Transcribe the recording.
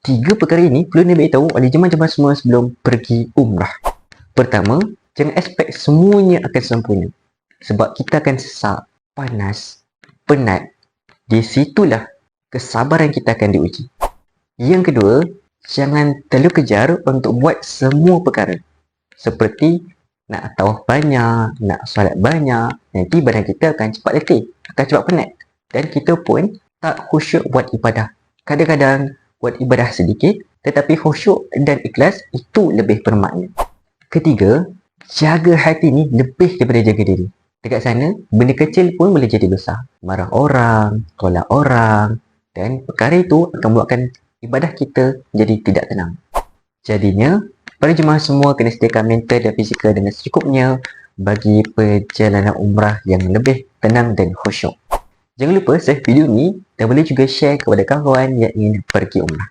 Tiga perkara ini perlu diberitahu oleh jemaah-jemaah semua sebelum pergi umrah. Pertama, jangan expect semuanya akan sempurna. Sebab kita akan sesak, panas, penat. Di situlah kesabaran kita akan diuji. Yang kedua, jangan terlalu kejar untuk buat semua perkara. Seperti nak tawaf banyak, nak solat banyak, nanti badan kita akan cepat letih, akan cepat penat. Dan kita pun tak khusyuk buat ibadah. Kadang-kadang buat ibadah sedikit, tetapi khusyuk dan ikhlas itu lebih bermakna. Ketiga, jaga hati ni lebih daripada jaga diri. Dekat sana, benda kecil pun boleh jadi besar. Marah orang, tolak orang, dan perkara itu akan membuatkan ibadah kita jadi tidak tenang. Jadinya, para jemaah semua kena sediakan mental dan fizikal dengan secukupnya bagi perjalanan umrah yang lebih tenang dan khusyuk. Jangan lupa save video ni dan boleh juga share kepada kawan-kawan yang ingin pergi umrah.